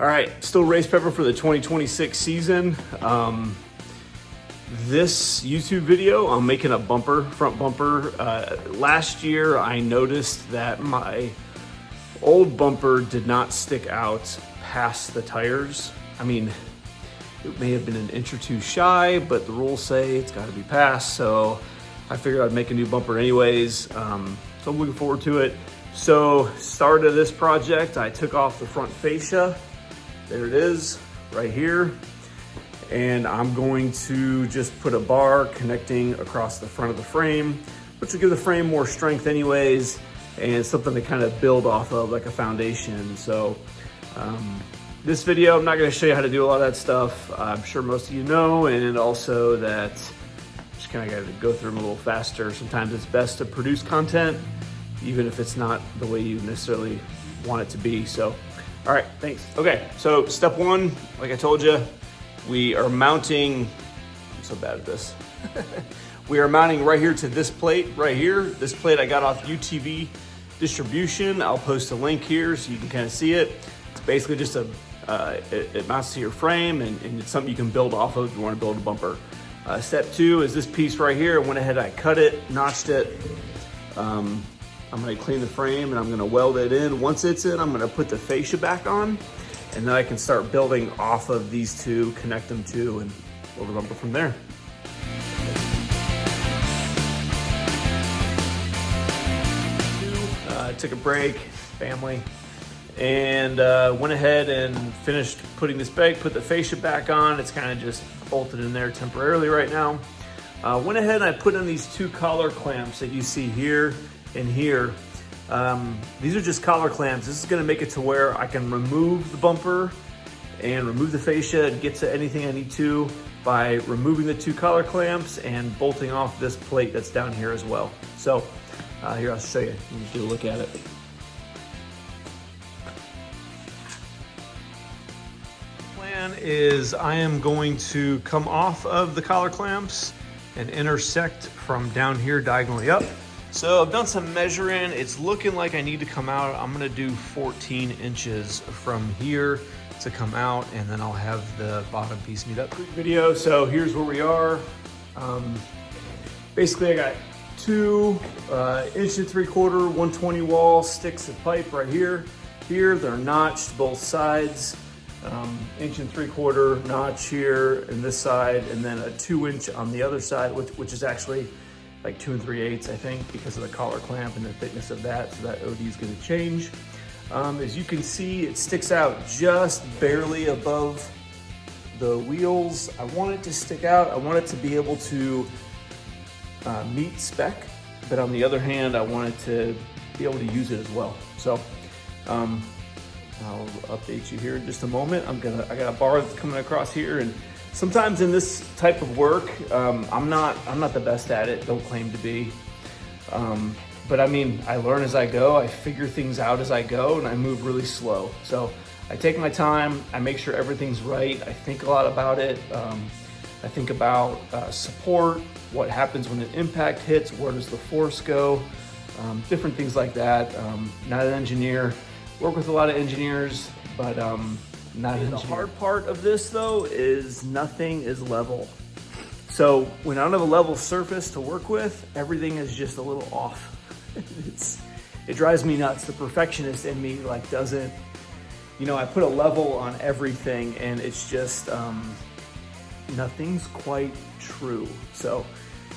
All right, still race prepper for the 2026 season. This YouTube video, I'm making a bumper, front bumper. Last year, I noticed that my old bumper did not stick out past the tires. I mean, it may have been an inch or two shy, but the rules say it's gotta be passed, so I figured I'd make a new bumper anyways. So I'm looking forward to it. So, start of this project, I took off the front fascia. There it is, right here. And I'm going to just put a bar connecting across the front of the frame, which will give the frame more strength anyways, and something to kind of build off of, like a foundation. So this video, I'm not gonna show you how to do a lot of that stuff. I'm sure most of you know, and also that just kind of gotta go through them a little faster. Sometimes it's best to produce content, even if it's not the way you necessarily want it to be. So, all right, thanks. Okay, so step one, like I told you, we are mounting, I'm so bad at this. We are mounting right here to this plate right here. This plate I got off UTV Distribution. I'll post a link here so you can kind of see it. It's basically just it mounts to your frame, and it's something you can build off of if you want to build a bumper. Step two is this piece right here. I went ahead, I cut it, notched it. I'm gonna clean the frame and I'm gonna weld it in. Once it's in, I'm gonna put the fascia back on, and then I can start building off of these two, connect them to, and build a bumper from there. Took a break, family, and went ahead and finished putting this back, put the fascia back on. It's kind of just bolted in there temporarily right now. Went ahead and I put in these two collar clamps that you see here and here. These are just collar clamps. This is gonna make it to where I can remove the bumper and remove the fascia and get to anything I need to by removing the two collar clamps and bolting off this plate that's down here as well. So here, I'll show you. You can just do a look at it. Plan is I am going to come off of the collar clamps and intersect from down here diagonally up. So I've done some measuring. It's looking like I need to come out. I'm gonna do 14 inches from here to come out, and then I'll have the bottom piece meet up. Quick video, so here's where we are. Basically I got two 1 3/4 120 wall sticks of pipe right here. Here, they're notched both sides. 1 3/4 notch here and this side, and then a 2 inch on the other side, which is actually like 2 3/8, I think, because of the collar clamp and the thickness of that, so that OD is gonna change. As you can see, it sticks out just barely above the wheels. I want it to stick out. I want it to be able to meet spec, but on the other hand, I want it to be able to use it as well. So I'll update you here in just a moment. I got a bar that's coming across here, and sometimes in this type of work, I'm not the best at it, don't claim to be. But I mean, I learn as I go, I figure things out as I go, and I move really slow. So I take my time, I make sure everything's right. I think a lot about it. I think about support, what happens when an impact hits, where does the force go, different things like that. Not an engineer, work with a lot of engineers, but not an engineer. The hard part of this though is nothing is level. So when I don't have a level surface to work with, everything is just a little off. It drives me nuts. The perfectionist in me like doesn't, you know, I put a level on everything and it's just, nothing's quite true. So,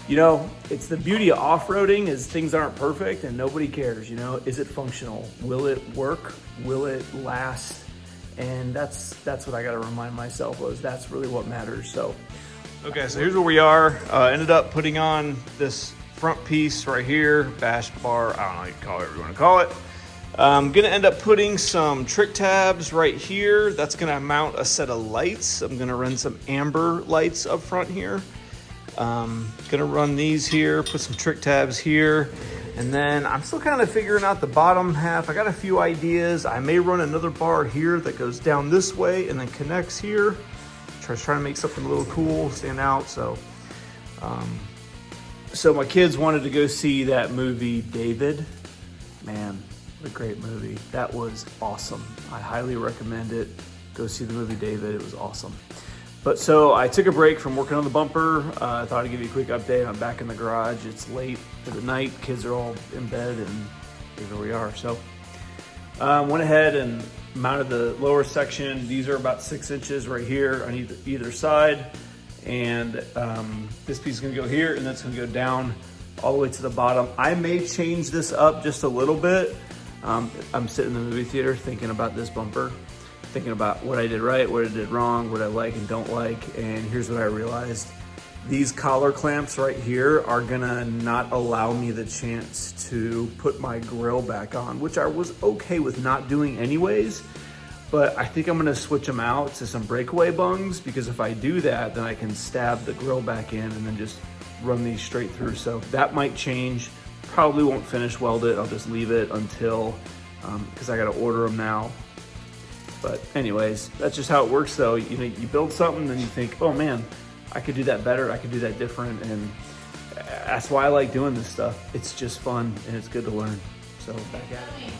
you know, it's the beauty of off-roading is things aren't perfect and nobody cares, you know. Is it functional? Will it work? Will it last? And that's what I gotta remind myself was that's really what matters. So, okay, so here's where we are. Ended up putting on this front piece right here, bash bar, I don't know, you can call it whatever you wanna call it. I'm gonna end up putting some trick tabs right here. That's gonna mount a set of lights. I'm gonna run some amber lights up front here. Gonna run these here, put some trick tabs here, and then I'm still kind of figuring out the bottom half. I got a few ideas. I may run another bar here that goes down this way and then connects here. Trying to make something a little cool, stand out. So my kids wanted to go see that movie, David. Man, what a great movie. That was awesome. I highly recommend it. go see the movie David. It was awesome. But so I took a break from working on the bumper. I thought I'd give you a quick update. I'm back in the garage. It's late at the night. Kids are all in bed and here we are. So went ahead and mounted the lower section. These are about 6 inches right here on either side. And this piece is gonna go here and that's gonna go down all the way to the bottom. I may change this up just a little bit. I'm sitting in the movie theater thinking about this bumper, thinking about what I did right, what I did wrong, what I like and don't like, and here's what I realized. These collar clamps right here are gonna not allow me the chance to put my grill back on, which I was okay with not doing anyways, but I think I'm gonna switch them out to some breakaway bungs, because if I do that, then I can stab the grill back in and then just run these straight through. So that might change. Probably won't finish weld it. I'll just leave it until, because I gotta order them now. But anyways, that's just how it works though. You know, you build something, then you think, oh man, I could do that better, I could do that different, and that's why I like doing this stuff. It's just fun and it's good to learn. So back at it.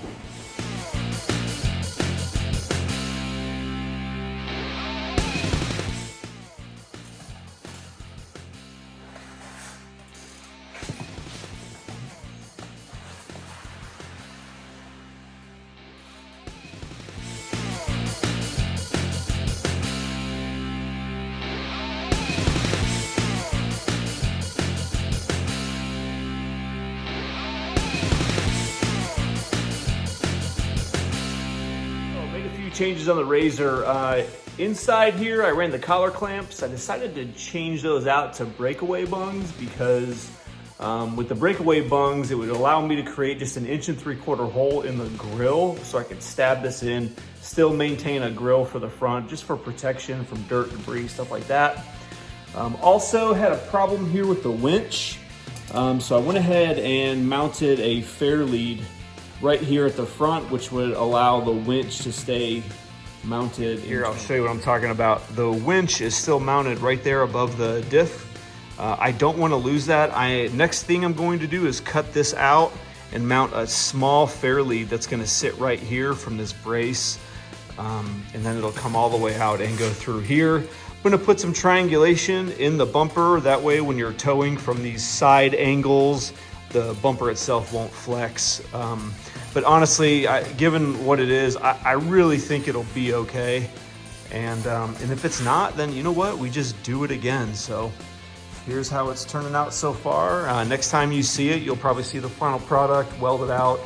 Changes on the RZR. Inside here, I ran the collar clamps. I decided to change those out to breakaway bungs because with the breakaway bungs, it would allow me to create just an 1 3/4 inch hole in the grill so I could stab this in, still maintain a grill for the front, just for protection from dirt, debris, stuff like that. Also had a problem here with the winch. So I went ahead and mounted a fair lead right here at the front, which would allow the winch to stay mounted. Here, I'll show you what I'm talking about. The winch is still mounted right there above the diff. I don't want to lose that. Next thing I'm going to do is cut this out and mount a small fair lead that's going to sit right here from this brace. And then it'll come all the way out and go through here. I'm going to put some triangulation in the bumper. That way when you're towing from these side angles, the bumper itself won't flex. But honestly, given what it is, I really think it'll be okay. And if it's not, then you know what? We just do it again. So here's how it's turning out so far. Next time you see it, you'll probably see the final product welded out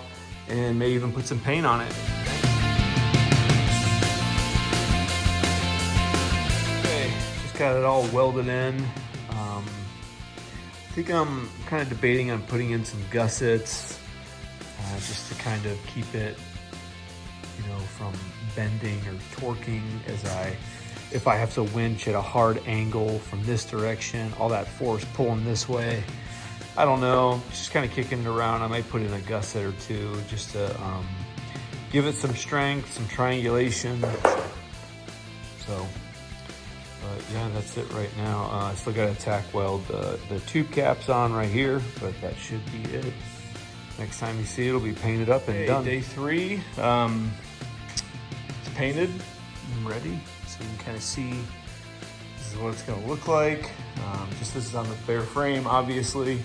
and may even put some paint on it. Okay, just got it all welded in. I think I'm kind of debating on putting in some gussets just to kind of keep it, you know, from bending or torquing if I have to winch at a hard angle from this direction, all that force pulling this way. I don't know, just kind of kicking it around. I might put in a gusset or two just to give it some strength, some triangulation. So. But yeah, that's it right now. I still got to tack weld the tube caps on right here, but that should be it. Next time you see it, it'll be painted up and done. Day 3, it's painted and ready. So you can kind of see this is what it's going to look like. Just this is on the bare frame, obviously.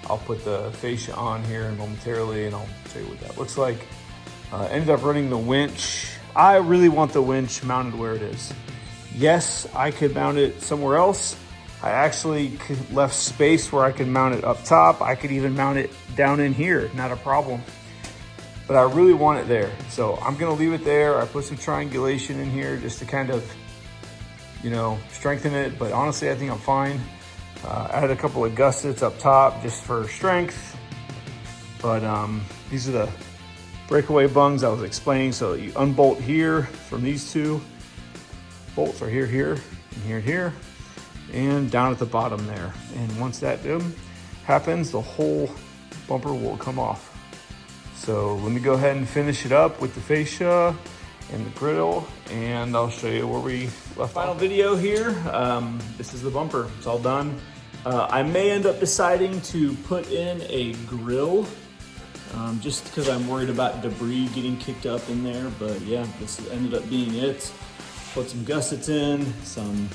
I'll put the fascia on here momentarily and I'll show you what that looks like. Ended up running the winch. I really want the winch mounted where it is. Yes, I could mount it somewhere else. I actually left space where I could mount it up top. I could even mount it down in here, not a problem. But I really want it there. So I'm gonna leave it there. I put some triangulation in here just to kind of, you know, strengthen it. But honestly, I think I'm fine. I had a couple of gussets up top just for strength. But these are the breakaway bungs I was explaining. So you unbolt here from these two. Bolts are here, and here, and down at the bottom there. And once that happens, the whole bumper will come off. So let me go ahead and finish it up with the fascia and the griddle, and I'll show you where we left. Final video here. This is the bumper. It's all done. I may end up deciding to put in a grill just because I'm worried about debris getting kicked up in there. But yeah, this ended up being it. Put some gussets in, some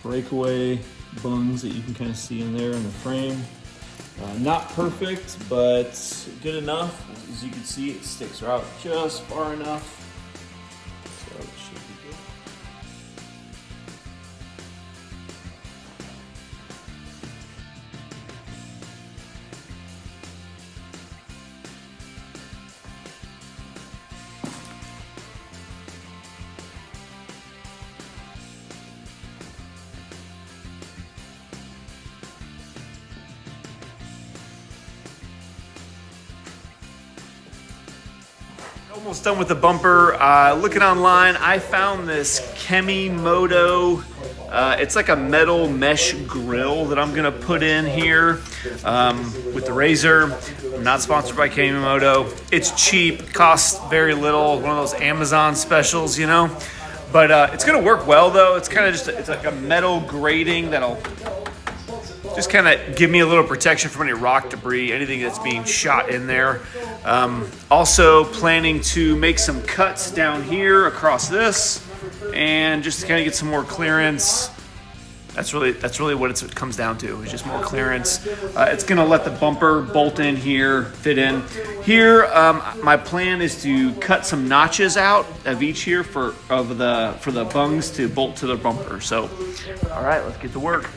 breakaway bungs that you can kind of see in there in the frame. Not perfect, but good enough. As you can see, it sticks out just far enough. So it should be good. Almost done with the bumper. Looking online, I found this xp1000. It's like a metal mesh grill that I'm gonna put in here with the razor. I'm not sponsored by xp1000. It's cheap, costs very little. One of those Amazon specials, you know. But it's gonna work well though. It's kind of just, it's like a metal grating that'll just kind of give me a little protection from any rock debris, anything that's being shot in there. Also planning to make some cuts down here across this and just to kind of get some more clearance. That's really what it comes down to, is just more clearance. It's gonna let the bumper bolt in here, fit in. Here, my plan is to cut some notches out of each here for the bungs to bolt to the bumper. So, all right, let's get to work.